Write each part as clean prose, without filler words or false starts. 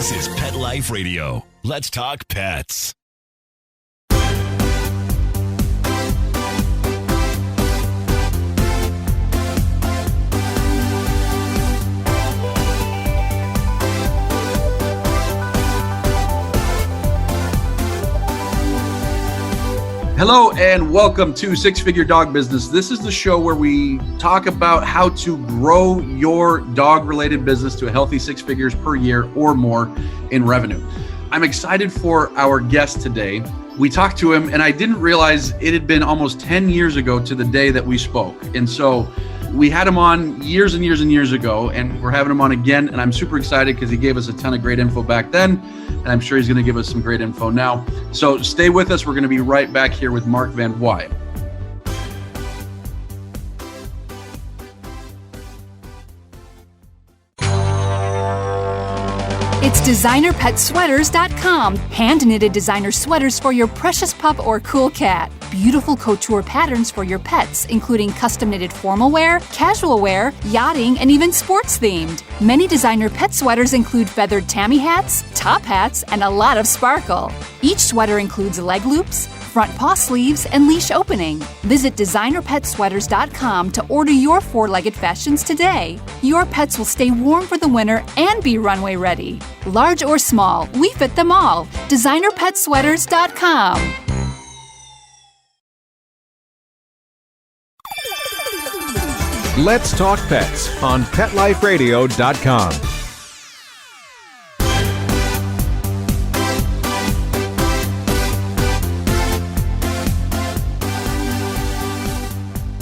This is Pet Life Radio. Let's talk pets. Hello and welcome to Six Figure Dog Business. This is the show where we talk about how to grow your dog-related business to a healthy 6 figures per year or more in revenue. I'm excited for our guest today. We talked to him and I didn't realize it had been almost 10 years ago to the day that we spoke. And so we had him on years and years and years ago, and we're having him on again. And I'm super excited because he gave us a ton of great info back then. And I'm sure he's going to give us some great info now. So stay with us. We're going to be right back here with Mark Van Wye. It's designerpetsweaters.com. Hand-knitted designer sweaters for your precious pup or cool cat. Beautiful couture patterns for your pets, including custom-knitted formal wear, casual wear, yachting, and even sports-themed. Many designer pet sweaters include feathered tammy hats, top hats, and a lot of sparkle. Each sweater includes leg loops, front paw sleeves, and leash opening. Visit designerpetsweaters.com to order your four-legged fashions today. Your pets will stay warm for the winter and be runway ready. Large or small, we fit them all. designerpetsweaters.com. Let's Talk Pets on PetLifeRadio.com.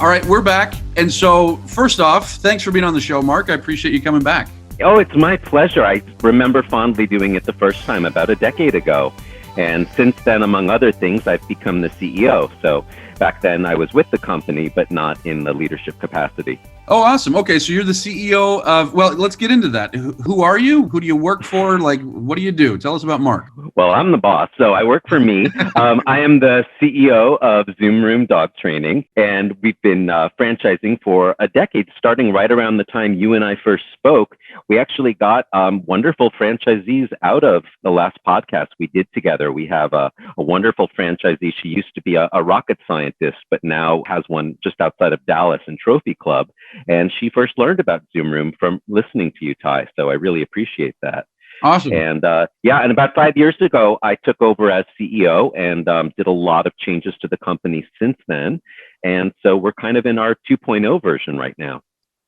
All right, we're back. And so first off, thanks for being on the show, Mark. I appreciate you coming back. Oh, it's my pleasure. I remember fondly doing it the first time about a decade ago. And since then, among other things, I've become the CEO. So back then I was with the company, but not in the leadership capacity. Oh, awesome. Okay, so you're the CEO of, well, let's get into that. Who are you? Who do you work for? Like, what do you do? Tell us about Mark. Well, I'm the boss, so I work for me. I am the CEO of Zoom Room Dog Training, and we've been franchising for a decade, starting right around the time you and I first spoke. We actually got wonderful franchisees out of the last podcast we did together. We have a wonderful franchisee. She used to be a rocket scientist, but now has one just outside of Dallas in Trophy Club. And she first learned about Zoom Room from listening to you, Ty. So I really appreciate that. Awesome. And and about 5 years ago, I took over as CEO and did a lot of changes to the company since then. And so we're kind of in our 2.0 version right now.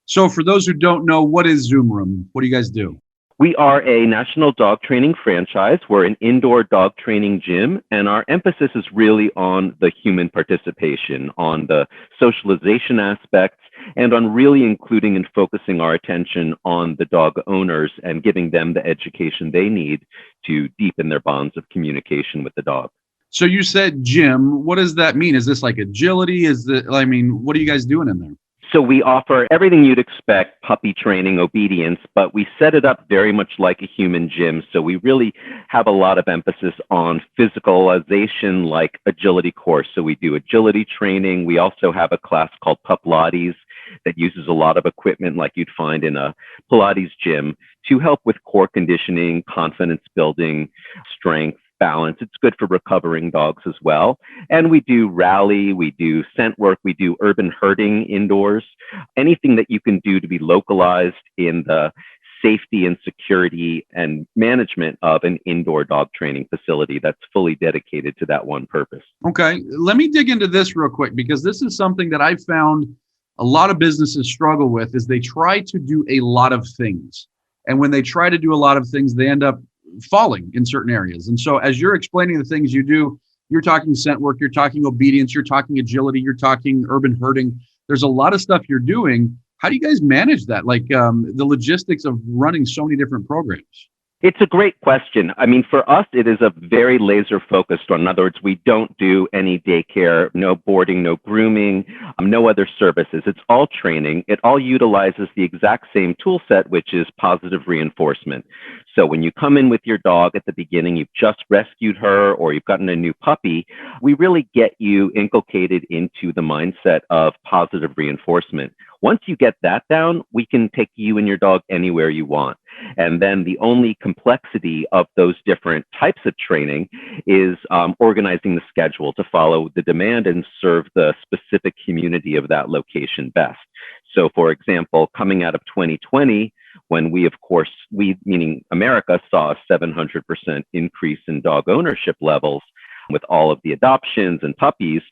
So for those who don't know, what is Zoom Room? What do you guys do? We are a national dog training franchise. We're an indoor dog training gym, and our emphasis is really on the human participation, on the socialization aspects, and on really including and focusing our attention on the dog owners and giving them the education they need to deepen their bonds of communication with the dog. So you said gym. What does that mean? Is this like agility? What are you guys doing in there? So we offer everything you'd expect, puppy training, obedience, but we set it up very much like a human gym. So we really have a lot of emphasis on physicalization, like agility course. So we do agility training. We also have a class called Pup Pilates that uses a lot of equipment like you'd find in a Pilates gym to help with core conditioning, confidence building, strength, balance. It's good for recovering dogs as well. And we do rally, we do scent work, we do urban herding indoors, anything that you can do to be localized in the safety and security and management of an indoor dog training facility that's fully dedicated to that one purpose. Okay, let me dig into this real quick, because this is something that I've found a lot of businesses struggle with, is they try to do a lot of things. And when they try to do a lot of things, they end up falling in certain areas. And so as you're explaining the things you do, you're talking scent work, you're talking obedience, you're talking agility, you're talking urban herding. There's a lot of stuff you're doing. How do you guys manage that? Like the logistics of running so many different programs? It's a great question. I mean, for us, it is a very laser focused on. In other words, we don't do any daycare, no boarding, no grooming, no other services. It's all training. It all utilizes the exact same tool set, which is positive reinforcement. So when you come in with your dog at the beginning, you've just rescued her or you've gotten a new puppy, we really get you inculcated into the mindset of positive reinforcement. Once you get that down, we can take you and your dog anywhere you want. And then the only complexity of those different types of training is organizing the schedule to follow the demand and serve the specific community of that location best. So for example, coming out of 2020, when we, of course, we meaning America, saw a 700% increase in dog ownership levels, with all of the adoptions and puppies,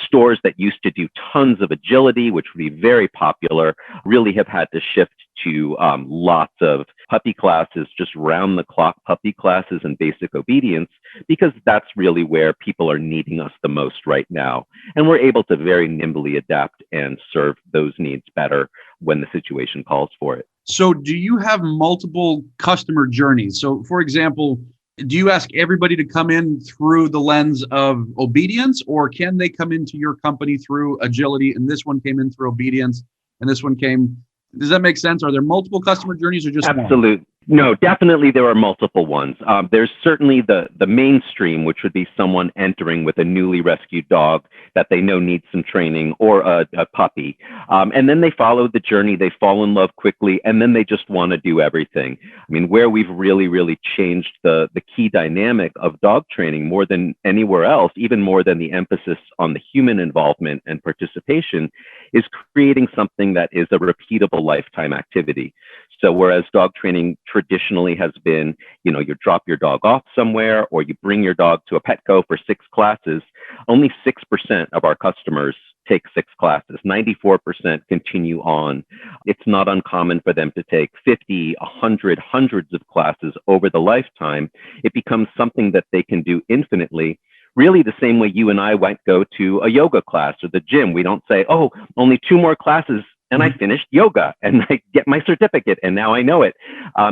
stores that used to do tons of agility, which would be very popular, really have had to shift to lots of puppy classes, just round the clock puppy classes and basic obedience, because that's really where people are needing us the most right now. And we're able to very nimbly adapt and serve those needs better when the situation calls for it. So do you have multiple customer journeys? So for example, do you ask everybody to come in through the lens of obedience, or can they come into your company through agility and this one came in through obedience and this one came? Does that make sense? Are there multiple customer journeys or just one? Absolutely. No, definitely there are multiple ones. There's certainly the mainstream, which would be someone entering with a newly rescued dog that they know needs some training, or a puppy. And then they follow the journey, they fall in love quickly, and then they just want to do everything. I mean, where we've really changed the key dynamic of dog training more than anywhere else, even more than the emphasis on the human involvement and participation, is creating something that is a repeatable lifetime activity. So whereas dog training traditionally has been, you drop your dog off somewhere or you bring your dog to a Petco for 6 classes, only 6% of our customers take 6 classes. 94% continue on. It's not uncommon for them to take 50, 100, hundreds of classes over the lifetime. It becomes something that they can do infinitely. Really the same way you and I might go to a yoga class or the gym. We don't say, oh, only 2 more classes and I finished yoga and I get my certificate and now I know it.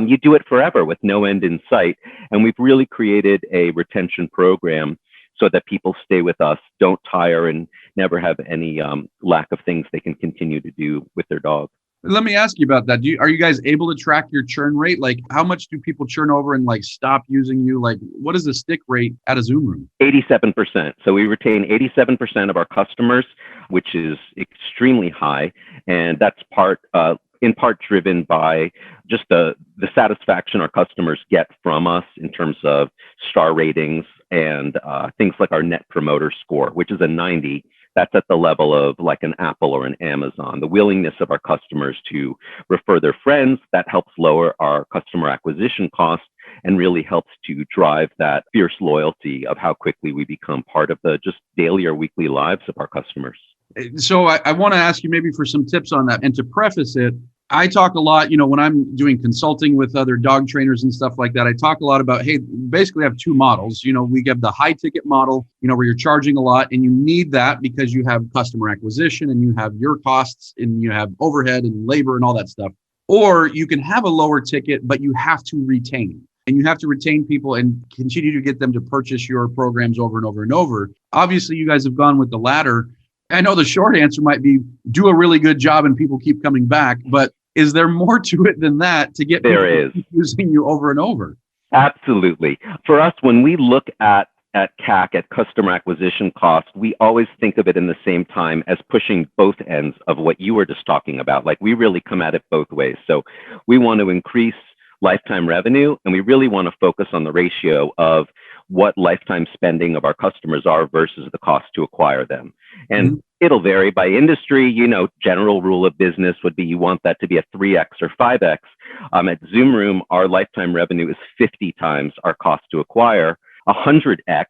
You do it forever with no end in sight. And we've really created a retention program so that people stay with us, don't tire, and never have any lack of things they can continue to do with their dog. Let me ask you about that. Are you guys able to track your churn rate? Like, how much do people churn over and stop using you? Like, what is the stick rate at a Zoom room? 87%. So we retain 87% of our customers, which is extremely high. And that's in part driven by just the satisfaction our customers get from us in terms of star ratings and things like our Net Promoter Score, which is a 90. That's at the level of like an Apple or an Amazon. The willingness of our customers to refer their friends, that helps lower our customer acquisition costs and really helps to drive that fierce loyalty of how quickly we become part of the just daily or weekly lives of our customers. So I want to ask you maybe for some tips on that. And to preface it, I talk a lot, when I'm doing consulting with other dog trainers and stuff like that, I talk a lot about, hey, basically have 2 models. We have the high ticket model, where you're charging a lot and you need that because you have customer acquisition and you have your costs and you have overhead and labor and all that stuff. Or you can have a lower ticket, but you have to retain. And you have to retain people and continue to get them to purchase your programs over and over and over. Obviously, you guys have gone with the latter. I know the short answer might be do a really good job and people keep coming back, but is there more to it than that to get people to keep using you over and over? Absolutely. For us, when we look at CAC, at customer acquisition cost, we always think of it in the same time as pushing both ends of what you were just talking about. Like, we really come at it both ways. So we want to increase lifetime revenue, and we really want to focus on the ratio of what lifetime spending of our customers are versus the cost to acquire them. And it'll vary by industry. General rule of business would be you want that to be a 3x or 5x. At Zoom Room, our lifetime revenue is 50 times our cost to acquire, 100x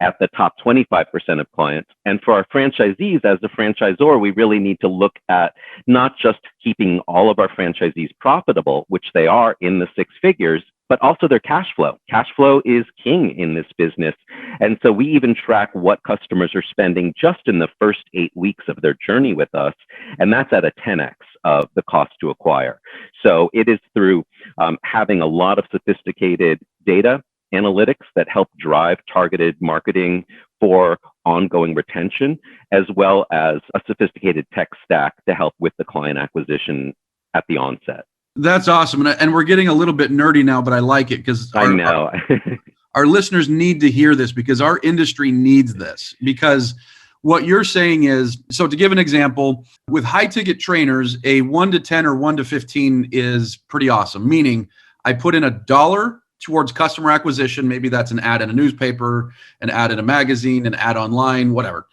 at the top 25% of clients. And for our franchisees, as a franchisor, we really need to look at not just keeping all of our franchisees profitable, which they are in the 6 figures, but also their cash flow. Cash flow is king in this business. And so we even track what customers are spending just in the first 8 weeks of their journey with us. And that's at a 10x of the cost to acquire. So it is through having a lot of sophisticated data analytics that help drive targeted marketing for ongoing retention, as well as a sophisticated tech stack to help with the client acquisition at the onset. That's awesome. And we're getting a little bit nerdy now, but I like it because I know our listeners need to hear this because our industry needs this. Because what you're saying is, so to give an example, with high ticket trainers, a 1 to 10 or 1 to 15 is pretty awesome. Meaning I put in $1 towards customer acquisition. Maybe that's an ad in a newspaper, an ad in a magazine, an ad online, whatever.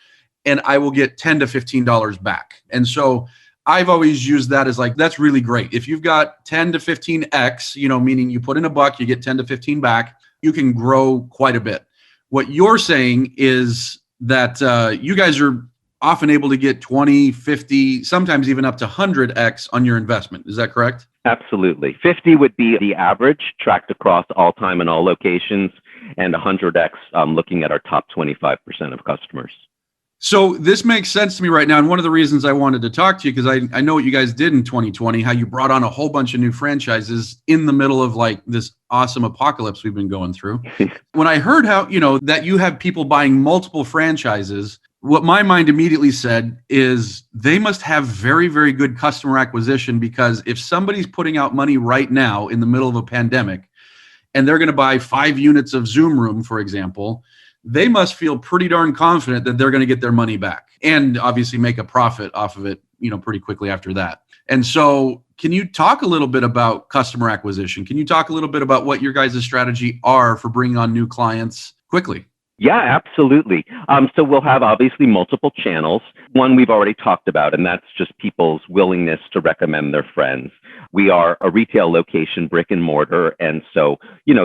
And I will get $10 to $15 back. And so I've always used that as like, that's really great. If you've got 10 to 15x, meaning you put in $1, you get 10 to 15 back, you can grow quite a bit. What you're saying is that you guys are often able to get 20, 50, sometimes even up to 100x on your investment. Is that correct? Absolutely. 50 would be the average tracked across all time and all locations, and 100x looking at our top 25% of customers. So this makes sense to me right now. And one of the reasons I wanted to talk to you, because I know what you guys did in 2020, how you brought on a whole bunch of new franchises in the middle of like this awesome apocalypse we've been going through. When I heard how, that you have people buying multiple franchises, what my mind immediately said is they must have very, very good customer acquisition, because if somebody's putting out money right now in the middle of a pandemic and they're going to buy 5 units of Zoom Room, for example, they must feel pretty darn confident that they're going to get their money back and obviously make a profit off of it, pretty quickly after that. And so can you talk a little bit about customer acquisition? Can you talk a little bit about what your guys' strategy are for bringing on new clients quickly? Yeah, absolutely. So we'll have obviously multiple channels. One we've already talked about, and that's just people's willingness to recommend their friends. We are a retail location, brick and mortar. And so,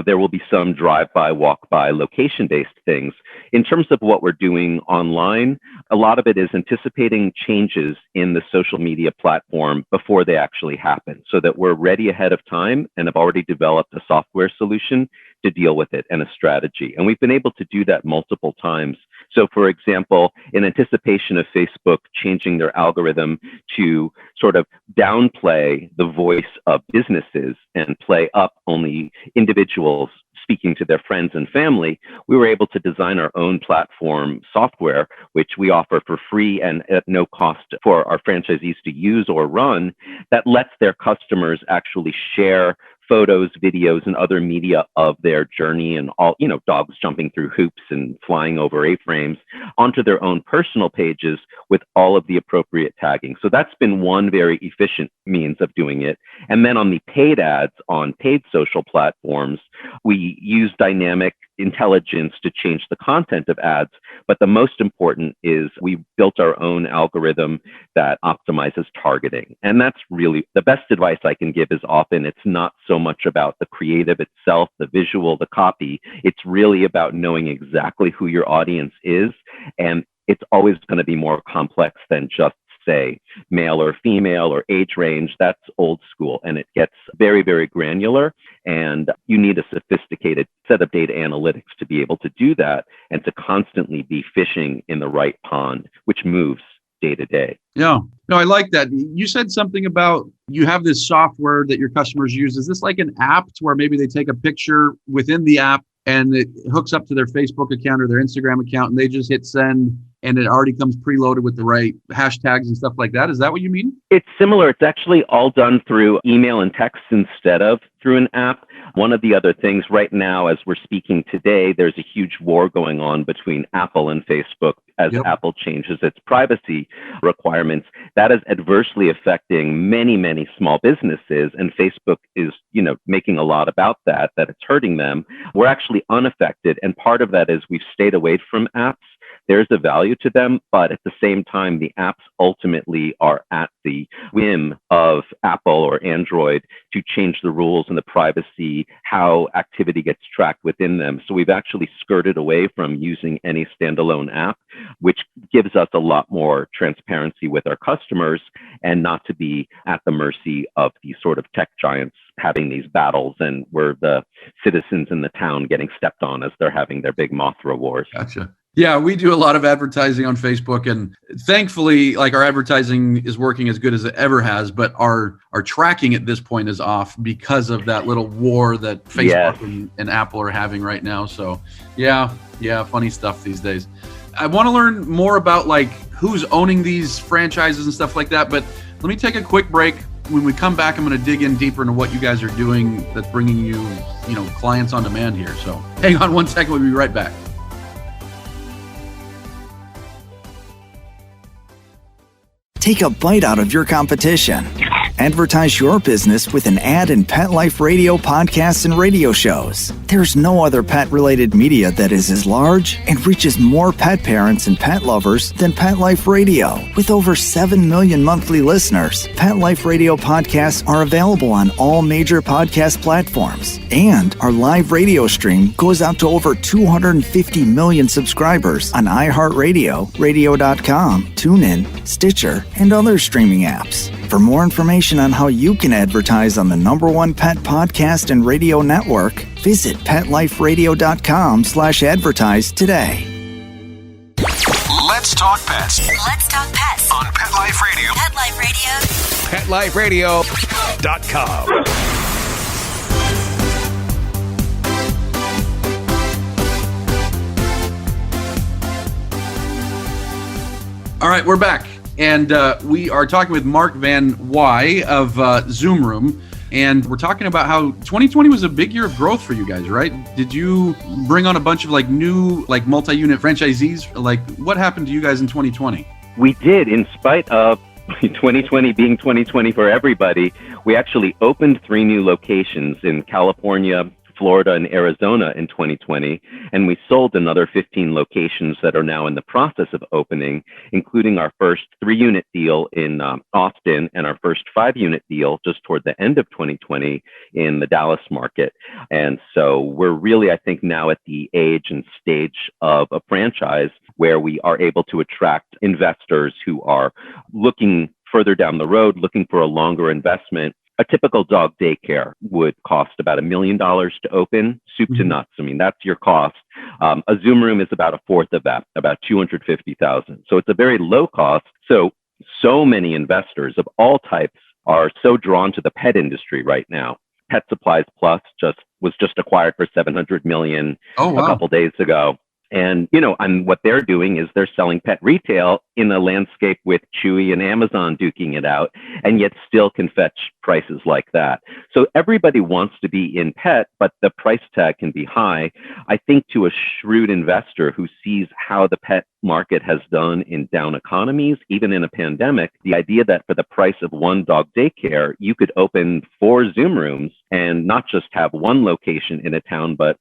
there will be some drive-by, walk-by, location-based things. In terms of what we're doing online, a lot of it is anticipating changes in the social media platform before they actually happen, so that we're ready ahead of time and have already developed a software solution to deal with it and a strategy. And we've been able to do that multiple times. So for example, in anticipation of Facebook changing their algorithm to sort of downplay the voice of businesses and play up only individuals speaking to their friends and family, we were able to design our own platform software, which we offer for free and at no cost for our franchisees to use or run, that lets their customers actually share photos, videos, and other media of their journey and all, dogs jumping through hoops and flying over A-frames onto their own personal pages with all of the appropriate tagging. So that's been one very efficient means of doing it. And then on the paid ads on paid social platforms, we use dynamic intelligence to change the content of ads. But the most important is we built our own algorithm that optimizes targeting. And that's really the best advice I can give. Is often it's not so much about the creative itself, the visual, the copy. It's really about knowing exactly who your audience is. And it's always going to be more complex than just say male or female or age range. That's old school, and it gets very, very granular, and you need a sophisticated set of data analytics to be able to do that and to constantly be fishing in the right pond, which moves day to day. Yeah, no, I like that. You said something about you have this software that your customers use. Is this like an app to where maybe they take a picture within the app and it hooks up to their Facebook account or their Instagram account and they just hit send and it already comes preloaded with the right hashtags and stuff like that? Is that what you mean? It's similar. It's actually all done through email and text instead of through an app. One of the other things right now, as we're speaking today, there's a huge war going on between Apple and Facebook as Apple changes its privacy requirements. That is adversely affecting many, many small businesses. And Facebook is, making a lot about that it's hurting them. We're actually unaffected. And part of that is we've stayed away from apps. There's a value to them, but at the same time, the apps ultimately are at the whim of Apple or Android to change the rules and the privacy, how activity gets tracked within them. So we've actually skirted away from using any standalone app, which gives us a lot more transparency with our customers and not to be at the mercy of these sort of tech giants having these battles, and we're the citizens in the town getting stepped on as they're having their big Mothra wars. Gotcha. Yeah, we do a lot of advertising on Facebook, and thankfully, like, our advertising is working as good as it ever has, but our tracking at this point is off because of that little war that Facebook and Apple are having right now. So yeah, funny stuff these days. I want to learn more about like who's owning these franchises and stuff like that, but let me take a quick break. When we come back, I'm going to dig in deeper into what you guys are doing that's bringing you, clients on demand here. So hang on one second. We'll be right back. Take a bite out of your competition. Advertise your business with an ad in Pet Life Radio podcasts and radio shows. There's no other pet-related media that is as large and reaches more pet parents and pet lovers than Pet Life Radio. With over 7 million monthly listeners, Pet Life Radio podcasts are available on all major podcast platforms. And our live radio stream goes out to over 250 million subscribers on iHeartRadio, radio.com, TuneIn, Stitcher, and other streaming apps. For more information on how you can advertise on the #1 pet podcast and radio network, visit PetLifeRadio.com/advertise today. Let's talk pets Let's talk pets on Pet Life Radio. Pet Life Radio. PetLifeRadio.com. All right, we're back. And we are talking with Mark Van Wy of Zoom Room. And we're talking about how 2020 was a big year of growth for you guys, right? Did you bring on a bunch of new multi-unit franchisees? What happened to you guys in 2020? We did, in spite of 2020 being 2020 for everybody. We actually opened 3 new locations in California, Florida, and Arizona in 2020, and we sold another 15 locations that are now in the process of opening, including our first 3-unit deal in Austin and our first 5-unit deal just toward the end of 2020 in the Dallas market. And so we're really, I think, now at the age and stage of a franchise where we are able to attract investors who are looking further down the road, looking for a longer investment. A typical dog daycare would cost about $1 million to open, soup to nuts. I mean, that's your cost. A Zoom Room is about a fourth of that, about $250,000. So it's a very low cost. So many investors of all types are so drawn to the pet industry right now. Pet Supplies Plus was just acquired for $700 million a couple days ago. And, and what they're doing is they're selling pet retail in a landscape with Chewy and Amazon duking it out, and yet still can fetch prices like that. So everybody wants to be in pet, but the price tag can be high. I think to a shrewd investor who sees how the pet market has done in down economies, even in a pandemic, the idea that for the price of one dog daycare, you could open 4 Zoom rooms and not just have one location in a town, but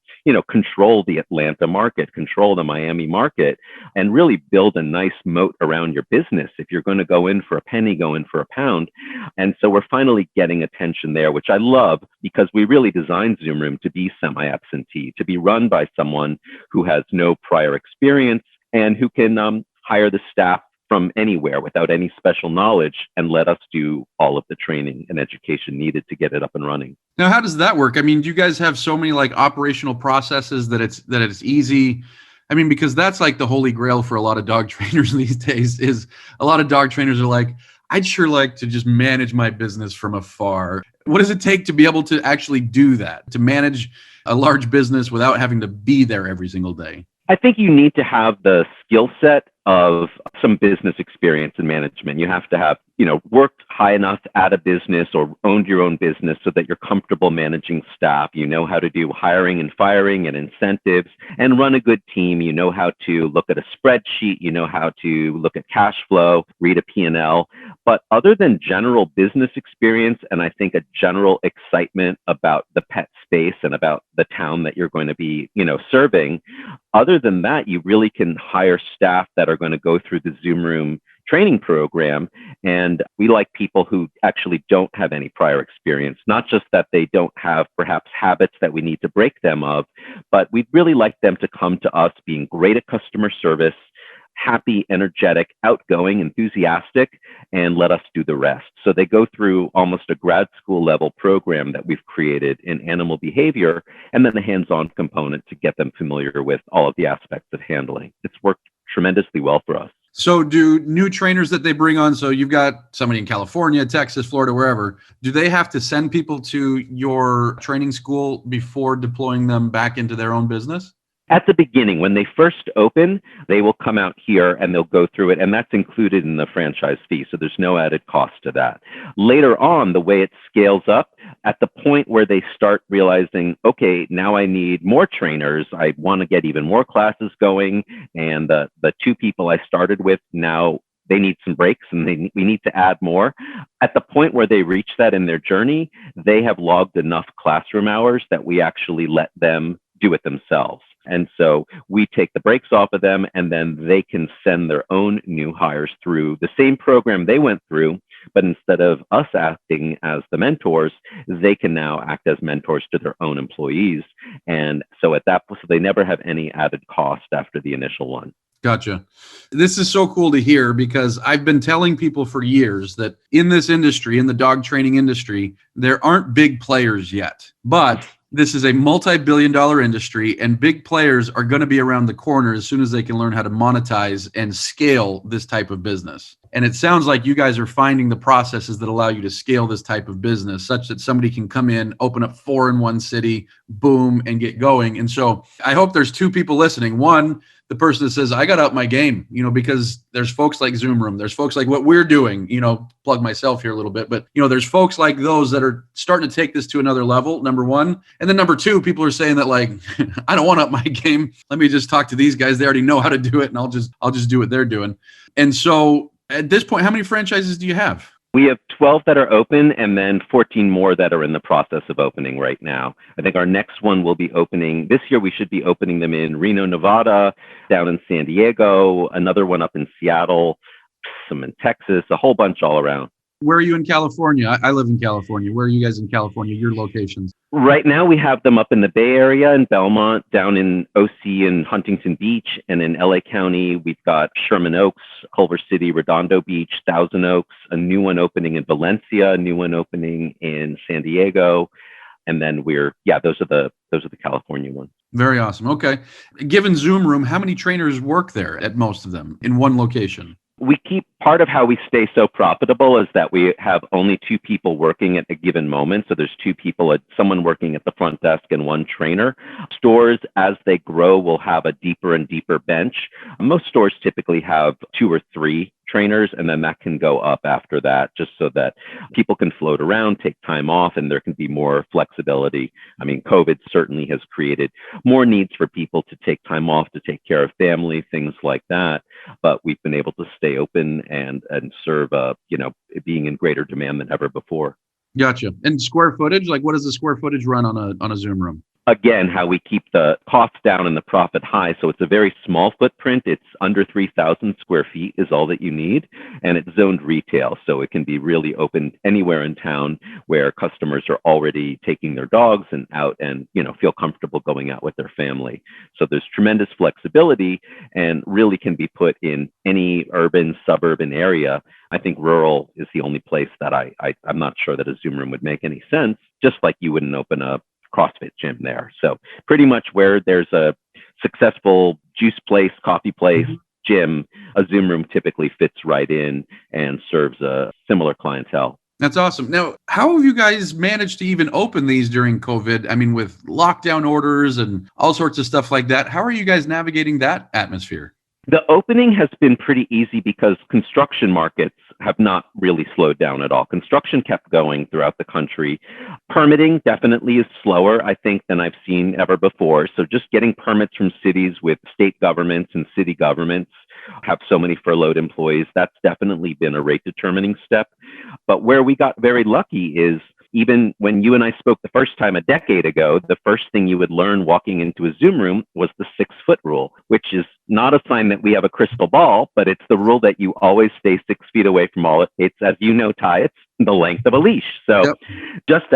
control the Atlanta market, control the Miami market, and really build a nice moat around your business. If you're going to go in for a penny, go in for a pound. And so we're finally getting attention there, which I love, because we really designed Zoom Room to be semi-absentee, to be run by someone who has no prior experience and who can hire the staff from anywhere without any special knowledge and let us do all of the training and education needed to get it up and running. Now, how does that work? I mean, do you guys have so many operational processes that it's easy? I mean, because that's the holy grail for a lot of dog trainers these days. Is a lot of dog trainers are like, I'd sure like to just manage my business from afar. What does it take to be able to actually do that, to manage a large business without having to be there every single day? I think you need to have the skill set of some business experience in management. You have to have, worked high enough at a business or owned your own business so that you're comfortable managing staff. You know how to do hiring and firing and incentives and run a good team. You know how to look at a spreadsheet. You know how to look at cash flow, read a P&L. But other than general business experience, and I think a general excitement about the pet space and about the town that you're going to be, serving, other than that, you really can hire staff that are going to go through the Zoom Room training program. And we like people who actually don't have any prior experience, not just that they don't have perhaps habits that we need to break them of, but we'd really like them to come to us being great at customer service, happy, energetic, outgoing, enthusiastic, and let us do the rest. So they go through almost a grad school level program that we've created in animal behavior, and then the hands-on component to get them familiar with all of the aspects of handling. It's worked tremendously well for us. So do new trainers that they bring on, so you've got somebody in California, Texas, Florida, wherever, do they have to send people to your training school before deploying them back into their own business? At the beginning, when they first open, they will come out here and they'll go through it, and that's included in the franchise fee, so there's no added cost to that. Later on, the way it scales up, at the point where they start realizing, okay, now I need more trainers, I want to get even more classes going, and the 2 people I started with now they need some breaks and we need to add more. At the point where they reach that in their journey, they have logged enough classroom hours that we actually let them do it themselves. And so we take the brakes off of them, and then they can send their own new hires through the same program they went through. But instead of us acting as the mentors, they can now act as mentors to their own employees. And so at that point, so they never have any added cost after the initial one. Gotcha. This is so cool to hear, because I've been telling people for years that in this industry, in the dog training industry, there aren't big players yet, but this is a multi-billion-dollar industry, and big players are going to be around the corner as soon as they can learn how to monetize and scale this type of business. And it sounds like you guys are finding the processes that allow you to scale this type of business such that somebody can come in, open up 4 in one city, boom, and get going. And so I hope there's 2 people listening. One, the person that says, I got to up my game, because there's folks like Zoom Room. There's folks like what we're doing, plug myself here a little bit, but there's folks like those that are starting to take this to another level, number one. And then number 2, people are saying that like, I don't want to up my game. Let me just talk to these guys. They already know how to do it, and I'll just do what they're doing. And so at this point, how many franchises do you have? We have 12 that are open, and then 14 more that are in the process of opening right now. I think our next one will be opening this year. We should be opening them in Reno, Nevada, down in San Diego, another one up in Seattle, some in Texas, a whole bunch all around. Where are you in California? I live in California. Where are you guys in California? Your locations? Right now, we have them up in the Bay Area in Belmont, down in OC and Huntington Beach, and in LA County, we've got Sherman Oaks, Culver City, Redondo Beach, Thousand Oaks, a new one opening in Valencia, a new one opening in San Diego, and then those are the California ones. Very awesome. Okay. Given Zoom Room, how many trainers work there at most of them in one location? We keep part of how we stay so profitable is that we have only 2 people working at a given moment. So there's 2 people, someone working at the front desk and 1 trainer. Stores, as they grow, will have a deeper and deeper bench. Most stores typically have 2 or 3 trainers, and then that can go up after that, just so that people can float around, take time off, and there can be more flexibility. I mean, COVID certainly has created more needs for people to take time off, to take care of family, things like that. But we've been able to stay open and serve, being in greater demand than ever before. Gotcha. And square footage, like what does the square footage run on a Zoom Room? Again, how we keep the costs down and the profit high. So it's a very small footprint. It's under 3,000 square feet is all that you need. And it's zoned retail. So it can be really open anywhere in town where customers are already taking their dogs and out and, feel comfortable going out with their family. So there's tremendous flexibility and really can be put in any urban, suburban area. I think rural is the only place that I'm not sure that a Zoom Room would make any sense, just like you wouldn't open a CrossFit gym there. So pretty much where there's a successful juice place, coffee place, gym, a Zoom Room typically fits right in and serves a similar clientele. That's awesome. Now, how have you guys managed to even open these during COVID? I mean, with lockdown orders and all sorts of stuff like that, how are you guys navigating that atmosphere? The opening has been pretty easy because construction markets have not really slowed down at all. Construction kept going throughout the country. Permitting definitely is slower, I think, than I've seen ever before. So just getting permits from cities with state governments and city governments have so many furloughed employees, that's definitely been a rate determining step. But where we got very lucky is even when you and I spoke the first time a decade ago, the first thing you would learn walking into a Zoom room was the 6-foot rule, which is not a sign that we have a crystal ball, but it's the rule that you always stay 6 feet away from all it. It's, as you know, Ty, it's the length of a leash. So just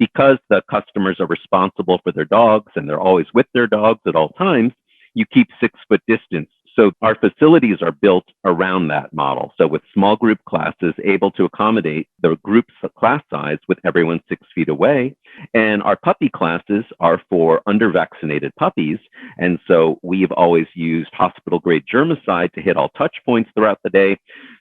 because the customers are responsible for their dogs and they're always with their dogs at all times, you keep 6-foot distance. So our facilities are built around that model. So with small group classes able to accommodate the group's class size with everyone 6 feet away. And our puppy classes are for under-vaccinated puppies. And so we've always used hospital-grade germicide to hit all touch points throughout the day.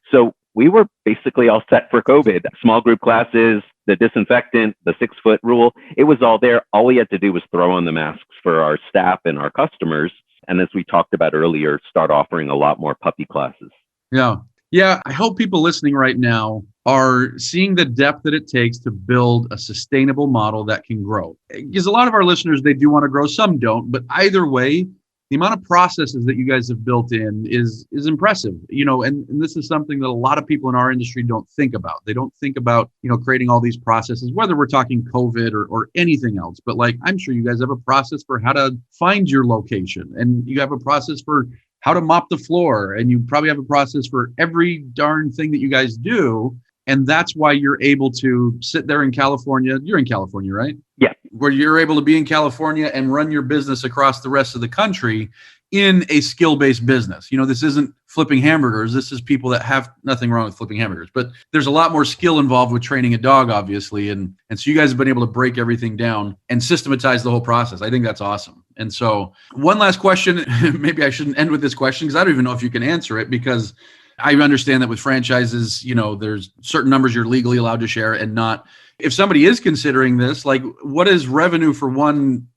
So we were basically all set for COVID. Small group classes, the disinfectant, the 6-foot rule, it was all there. All we had to do was throw on the masks for our staff and our customers. And as we talked about earlier, start offering a lot more puppy classes. Yeah. I hope people listening right now are seeing the depth that it takes to build a sustainable model that can grow. Because a lot of our listeners, they do want to grow, some don't. But either way, the amount of processes that you guys have built in is impressive, and this is something that a lot of people in our industry don't think about. They don't think about, creating all these processes, whether we're talking COVID or anything else. But like, I'm sure you guys have a process for how to find your location, and you have a process for how to mop the floor, and you probably have a process for every darn thing that you guys do. And that's why you're able to sit there in California. You're in California, right? Yeah. Where you're able to be in California and run your business across the rest of the country in a skill-based business. This isn't flipping hamburgers. This is people that have nothing wrong with flipping hamburgers, but there's a lot more skill involved with training a dog, obviously. And so you guys have been able to break everything down and systematize the whole process. I think that's awesome. And so one last question, maybe I shouldn't end with this question because I don't even know if you can answer it, because I understand that with franchises, there's certain numbers you're legally allowed to share and not. If somebody is considering this, like, what does revenue for one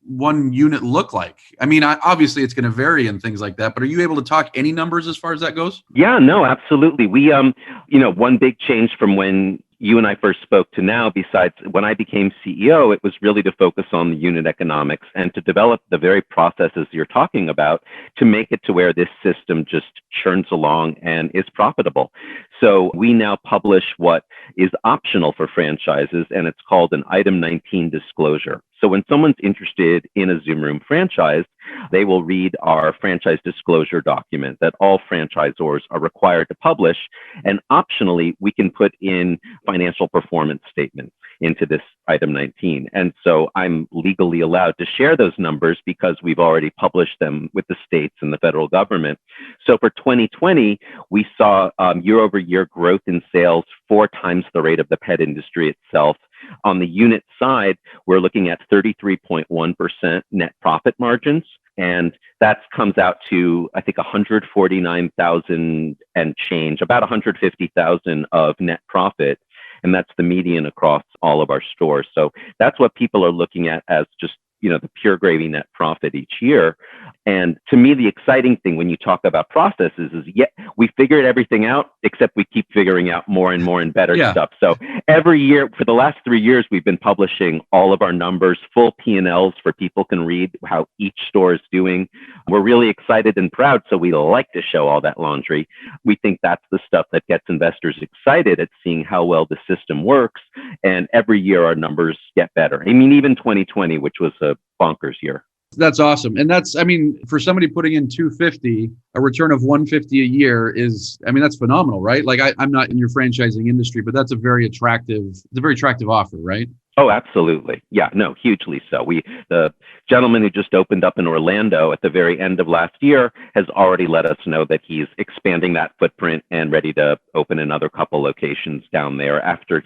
unit look like? I mean, obviously it's going to vary and things like that, but are you able to talk any numbers as far as that goes? Yeah, no, absolutely. We, one big change from when you and I first spoke to now, besides when I became CEO, it was really to focus on the unit economics and to develop the very processes you're talking about to make it to where this system just churns along and is profitable. So we now publish what is optional for franchises, and it's called an Item 19 disclosure. So when someone's interested in a Zoom Room franchise, they will read our franchise disclosure document that all franchisors are required to publish. And optionally, we can put in financial performance statements into this Item 19. And so I'm legally allowed to share those numbers because we've already published them with the states and the federal government. So for 2020, we saw year-over-year growth in sales 4 times the rate of the pet industry itself. On the unit side, we're looking at 33.1% net profit margins. And that comes out to, I think, 149,000 and change, about 150,000 of net profit. And that's the median across all of our stores. So that's what people are looking at as just, the pure gravy net profit each year. And to me, the exciting thing when you talk about processes is, we figured everything out, except we keep figuring out more and more and better stuff. So every year, for the last 3 years, we've been publishing all of our numbers, full P&Ls for people can read how each store is doing. We're really excited and proud, so we like to show all that laundry. We think that's the stuff that gets investors excited at seeing how well the system works. And every year, our numbers get better. I mean, even 2020, which was a bonkers year. That's awesome. And for somebody putting in $250, a return of $150 a year that's phenomenal, right? Like I'm not in your franchising industry, but that's a very attractive offer, right? Oh, absolutely. Yeah, no, hugely so. The gentleman who just opened up in Orlando at the very end of last year has already let us know that he's expanding that footprint and ready to open another couple locations down there after,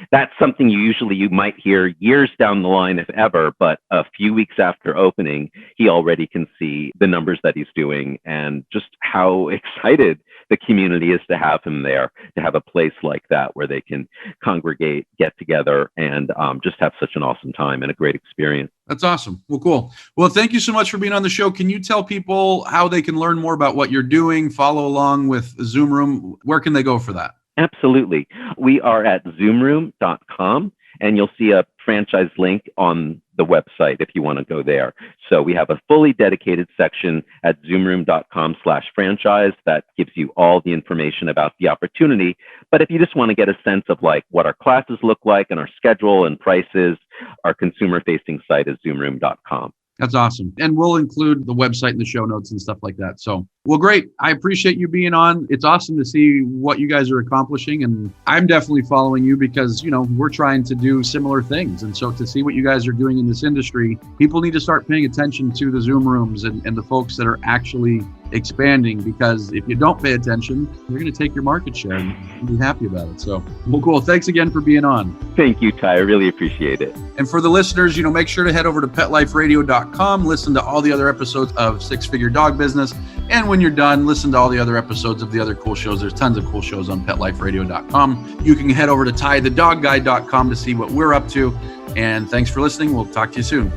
that's something you might hear years down the line, if ever, but a few weeks after opening, he already can see the numbers that he's doing and just how excited the community is to have him there, to have a place like that where they can congregate, get together, and just have such an awesome time and a great experience. That's awesome. Well, cool. Well, thank you so much for being on the show. Can you tell people how they can learn more about what you're doing, follow along with Zoom Room? Where can they go for that? Absolutely. We are at zoomroom.com, and you'll see a franchise link on the website if you want to go there. So we have a fully dedicated section at zoomroom.com/franchise that gives you all the information about the opportunity. But if you just want to get a sense of like what our classes look like and our schedule and prices, our consumer-facing site is zoomroom.com. That's awesome. And we'll include the website in the show notes and stuff like that. So, well, great. I appreciate you being on. It's awesome to see what you guys are accomplishing. And I'm definitely following you because, we're trying to do similar things. And so to see what you guys are doing in this industry, people need to start paying attention to the Zoom rooms and the folks that are actually expanding, because if you don't pay attention, you're going to take your market share and be happy about it. So, well, cool. Thanks again for being on. Thank you, Ty. I really appreciate it. And for the listeners, make sure to head over to PetLifeRadio.com, listen to all the other episodes of Six Figure Dog Business. And when you're done, listen to all the other episodes of the other cool shows. There's tons of cool shows on PetLifeRadio.com. You can head over to TyTheDogGuy.com to see what we're up to. And thanks for listening. We'll talk to you soon.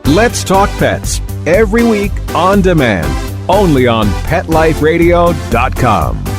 Let's Talk Pets, every week on demand, only on PetLifeRadio.com.